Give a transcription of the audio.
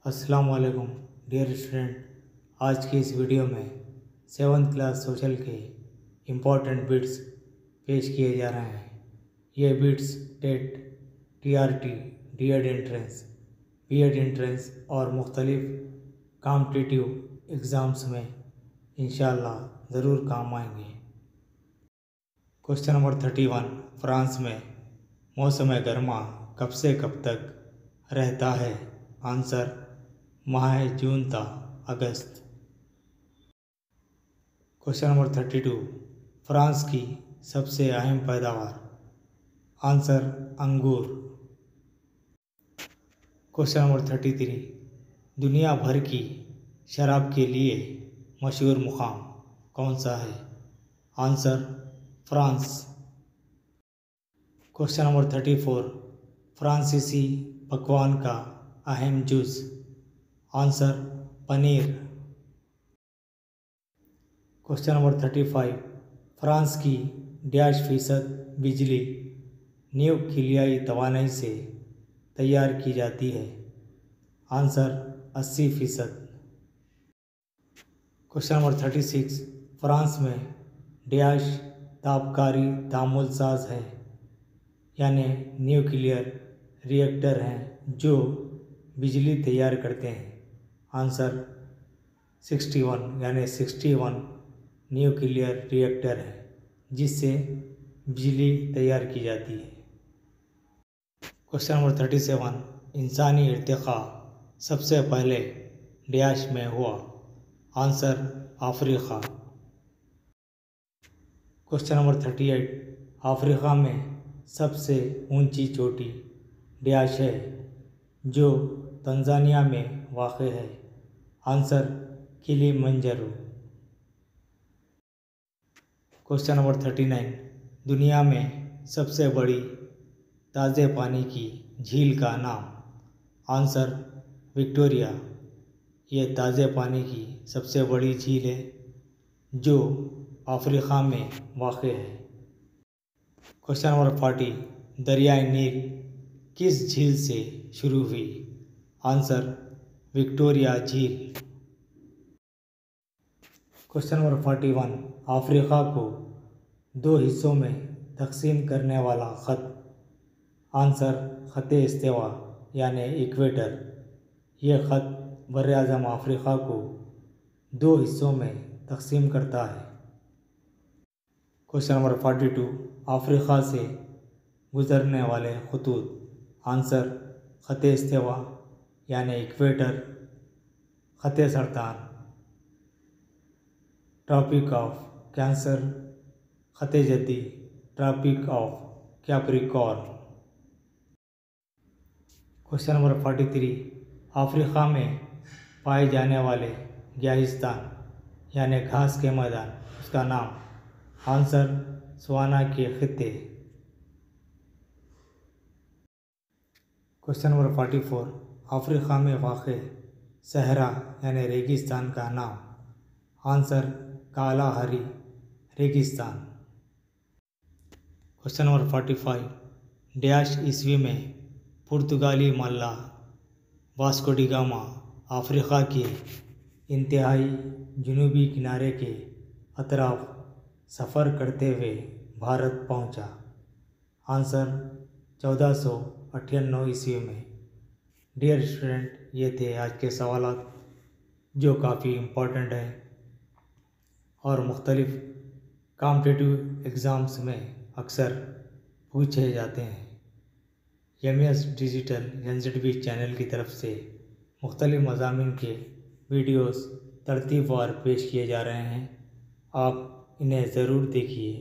अस्सलाम वालेकुम dear student. आज की इस वीडियो में 7th क्लास सोशल के इम्पोर्टेंट बिट्स पेश किए जा रहे हैं। ये bits TET, TRT, DEd entrance, BEd entrance और मुख्तलिफ कॉम्पिटिटिव एग्ज़ाम्स में इंशाअल्लाह ज़रूर काम आएंगे। क्वेश्चन नंबर 31, फ्रांस में मौसम गर्मा कब से कब तक रहता है? आंसर माह जून था अगस्त। क्वेश्चन नंबर 32, फ्रांस की सबसे अहम पैदावार? आंसर अंगूर। क्वेश्चन नंबर 33, दुनिया भर की शराब के लिए मशहूर मुकाम कौन सा है? Answer France. क्वेश्चन नंबर 34, फ्रांसीसी पकवान का अहम juice? Answer paneer. Question number 35, France की %% बिजली न्यूक्लियाई तवानाई से तैयार की जाती है? आंसर 80%। क्वेश्चन नंबर 36, फ्रांस में डैश तापकारी तामुल साज है यानी न्यूक्लियर रिएक्टर हैं जो बिजली तैयार करते हैं? आंसर 61 यानी 61 न्यूक्लियर रिएक्टर है जिससे बिजली तैयार की जाती है। क्वेश्चन नंबर 37, इंसानी इर्तिक़ा सबसे पहले डैश में हुआ? Answer Africa. Question number 38, Africa में सबसे ऊंची चोटी डैश है जो तंजानिया में वाक़ है? Answer Kilimanjaro. क्वेश्चन नंबर 39, दुनिया में सबसे बड़ी ताज़े पानी की झील का नाम? Answer Victoria. ये ताज़े पानी की सबसे बड़ी झील है जो अफ्रीका में वाक़ है। क्वेश्चन नंबर 40, दरियाए नील किस झील से शुरू हुई? आंसर विक्टोरिया झील। क्वेश्चन नंबर 41, अफ्रीका को 2 हिस्सों में तकसीम करने वाला ख़त? आंसर ख़त इस्तिवा यानी इक्वेटर। यह ख़त बर-ए-आज़म अफ्रीका को 2 हिस्सों में तकसीम करता है। क्वेश्चन नंबर 42, अफ्रीका से गुज़रने वाले खतूत? आंसर ख़त इस्तिवा यानी इक्वेटर, ख़त सरतान, ट्रॉपिक ऑफ कैंसर, ख़त जद्दी, tropic of Capricorn. Question number 43, Africa में पाए जाने वाले गिलगिस्तान यानी घास के मैदान उसका नाम? आंसर सवाना के खित्ते। क्वेश्चन नंबर 44, अफ्रीका में वाक़ सहरा यानी रेगिस्तान का नाम? आंसर कालाहारी रेगिस्तान। क्वेश्चन नंबर 45, डैश ईस्वी में पुर्तगाली मल्लाह वास्को डी गामा अफ्रीका के इंतहाई जनूबी किनारे के अतराफ सफ़र करते हुए भारत पहुंचा? आंसर 1498 ईस्वी में। डियर स्टूडेंट, ये थे आज के सवाल जो काफ़ी इम्पोर्टेंट हैं और मुख्तलिफ़ कॉम्पिटिटिव एग्ज़ाम्स में अक्सर पूछे जाते हैं। एमएस डिजिटल एनजेडबी चैनल की तरफ से मुख्तलिफ़ मज़ामीन के वीडियोस तरतीबवार पेश किए जा रहे हैं। आप इन्हें ज़रूर देखिए।